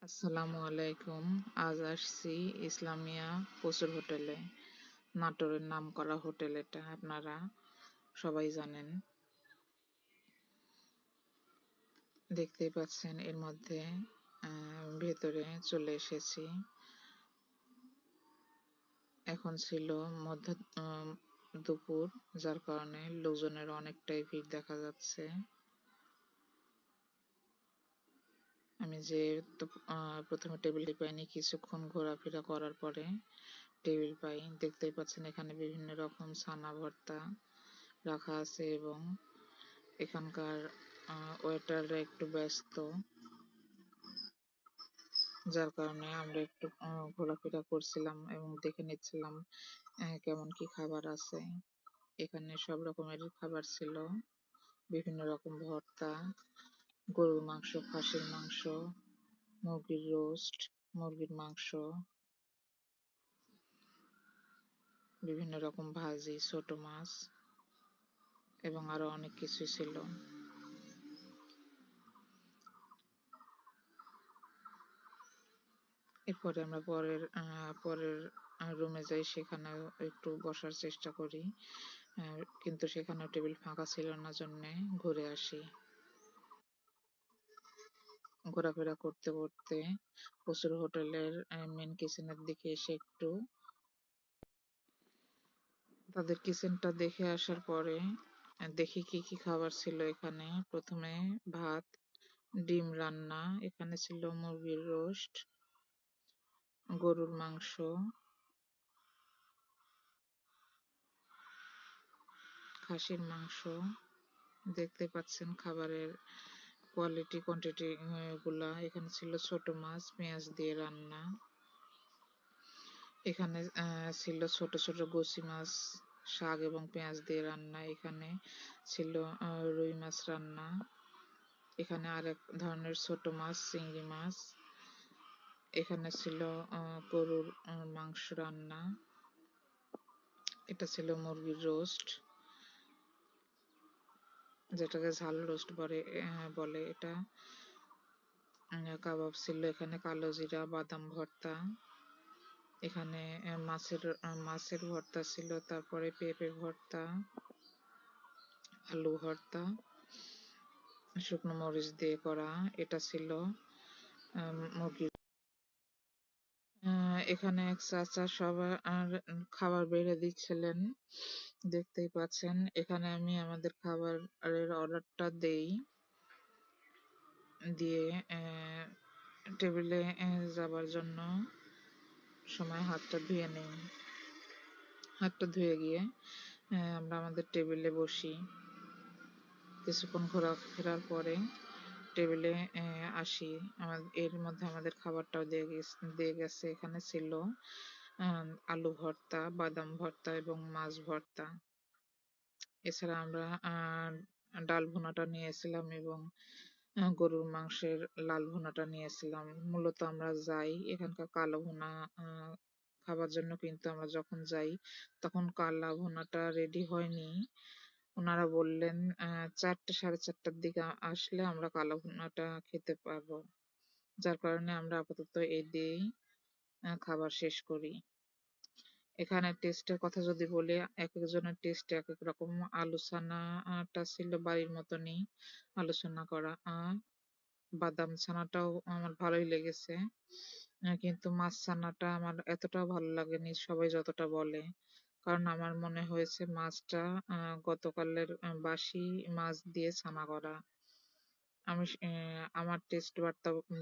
আসসালামু আলাইকুম। আজ আসছি ইসলামিয়া পশুর হোটেলে। নাটোরের নামকরা হোটেল এটা, আপনারা সবাই জানেন। দেখতেই পাচ্ছেন এর মধ্যে ভেতরে চলে এসেছি। এখন ছিল মধ্য দুপুর, যার কারণে লোকজনের অনেকটাই ভিড় দেখা যাচ্ছে। আমি যে তো প্রথমে টেবিলটি পাইনি, কিছুক্ষণ ঘোরাফেরা করার পরে টেবিল পাই। দেখতেই পাচ্ছেন এখানে বিভিন্ন রকম ছানা ভর্তা রাখা আছে এবং এখানকার ওয়েটাররা একটু ব্যস্ত, যার কারণে আমরা একটু ঘোরাফেরা করছিলাম এবং দেখে নিচ্ছিলাম কেমন কি খাবার আছে। এখানে সব রকমের খাবার ছিল, বিভিন্ন রকম ভর্তা, গরুর মাংস, খাসির মাংস, মুরগির রোস্ট, মুরগির মাংস, বিভিন্ন রকম ভাজি, ছোট মাছ এবং আরো অনেক কিছু ছিল। এরপরে আমরা পরের রুমে যাই, সেখানেও একটু বসার চেষ্টা করি, কিন্তু সেখানেও টেবিল ফাঁকা ছিল না, জন্যে ঘুরে আসি। ঘোরাফেরা করতে করতে প্রচুর হোটেলের মেন কিচেনের দিকে এসে একটু তাদের কিচেনটা দেখে আসার পরে দেখি কি কি খাবার ছিল এখানে। প্রথমে ভাত, ডিম রান্না, এখানে ছিল মুরগির রোস্ট, গরুর মাংস, খাসির মাংস। দেখতে পাচ্ছেন খাবারের কোয়ালিটি কোয়ান্টিটি গুলা। এখানে ছিল ছোট মাছ পেঁয়াজ দিয়ে রান্না। এখানে ছিল ছোট ছোট গুছি মাছ শাক এবং পেঁয়াজ দিয়ে রান্না। এখানে ছিল রুই মাছ রান্না। এখানে আরেক ধরনের ছোট মাছ চিংড়ি মাছ। এখানে ছিল গরুর মাংস রান্না। এটা ছিল মুরগির রোস্ট, যেটাকে ঝাল রোস্ট বলে এটা। কাবাব ছিল, এখানে কালো জিরা বাদাম ভর্তা, এখানে মাছের ভর্তা ছিল, তারপরে পেঁপে ভর্তা, আলু ভর্তা, শুকনো মরিচ দিয়ে করা। এটা ছিল মুরগির। এখানে এক চাচা সবার খাবার বেড়ে দিচ্ছিলেন, দেখতেই পাচ্ছেন। এখানে আমি আমাদের খাবারের অর্ডারটা দেই, দিয়ে টেবিলে যাবার জন্য সময় হাতটা ধুয়ে নেই। হাতটা ধুয়ে গিয়ে আমরা আমাদের টেবিলে বসি। কিছুক্ষণ ঘোরাফেরার পরে টেবিলে আসি। এর মধ্যে আমাদের খাবারটাও দিয়ে গেছে। এখানে ছিল আলু ভর্তা, বাদাম ভর্তা এবং মাছ ভর্তা। এছাড়া আমরা ডাল ভুনাটা নিয়েছিলাম এবং গরুর মাংসের লাল ভুনাটা নিয়েছিলাম। মূলত আমরা যাই এখানকার কালো ভুনা খাবার জন্য, কিন্তু আমরা যখন যাই তখন কালা ভুনাটা রেডি হয়নি। ওনারা বললেন 4টে 4:30টার দিকে আসলে আমরা কালো ভুনাটা খেতে পারবো, যার কারণে আমরা আপাতত এই দিয়েই খাবার শেষ করি। এখানে টেস্টের কথা যদি বলি, এক একজনের টেস্ট এক এক রকম। আলু ছানাটা ছিল বাড়ির মতনই আলোচনা করা। বাদাম ছানাটাও আমার ভালোই লেগেছে, কিন্তু মাছ ছানাটা আমার এতটাও ভালো লাগেনি সবাই যতটা বলে। কারণ আমার মনে হয়েছে মাছটা গতকালের বাসি মাছ দিয়ে ছানা করা। আমি আমার টেস্ট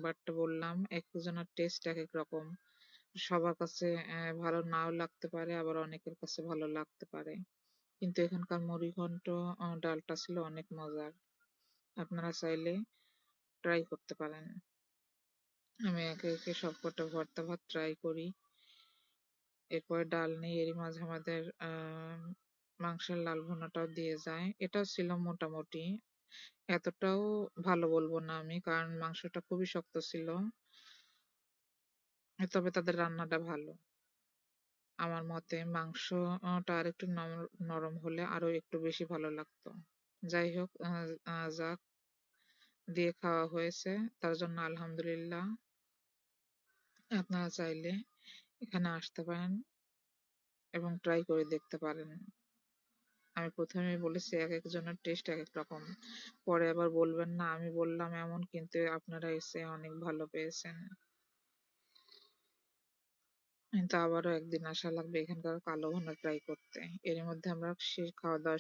বারটা বললাম, এক একজনের টেস্ট এক এক রকম। সবার কাছে ভালো নাও লাগতে পারে, আবার অনেকের কাছে ভালো লাগতে পারে। কিন্তু এখানকার মুড়িঘন্ট ডালটা ছিল অনেক মজার, আপনারা চাইলে ট্রাই করতে পারেন। আমি একে একে সবকটা ভর্তা ভাত ট্রাই করি, এরপরে ডাল নেই। এরই মাঝে আমাদের মাংসের লাল ভুনাটাও দিয়ে যায়। এটাও ছিল মোটামুটি, এতটাও ভালো বলবো না আমি, কারণ মাংসটা খুবই শক্ত ছিল, তবে তাদের রান্নাটা ভালো। আমার মতে মাংসটা আর একটু নরম হলে আরো একটু বেশি ভালো লাগতো। যাই হোক, যা দিয়ে খাওয়া হয়েছে তার জন্য আলহামদুলিল্লাহ। আপনারা চাইলে এখানে আসতে পারেন এবং ট্রাই করে দেখতে পারেন। আমি প্রথমেই বলেছি এক একজনের টেস্ট এক এক রকম। পরে আবার বলবেন না আমি বললাম এমন, কিন্তু আপনারা এসে অনেক ভালো পেয়েছেন। কিন্তু আবারও একদিন আসা লাগবে এখানকার কালো ভুনা ট্রাই করতে। এর মধ্যে আমরা খাওয়া দাওয়া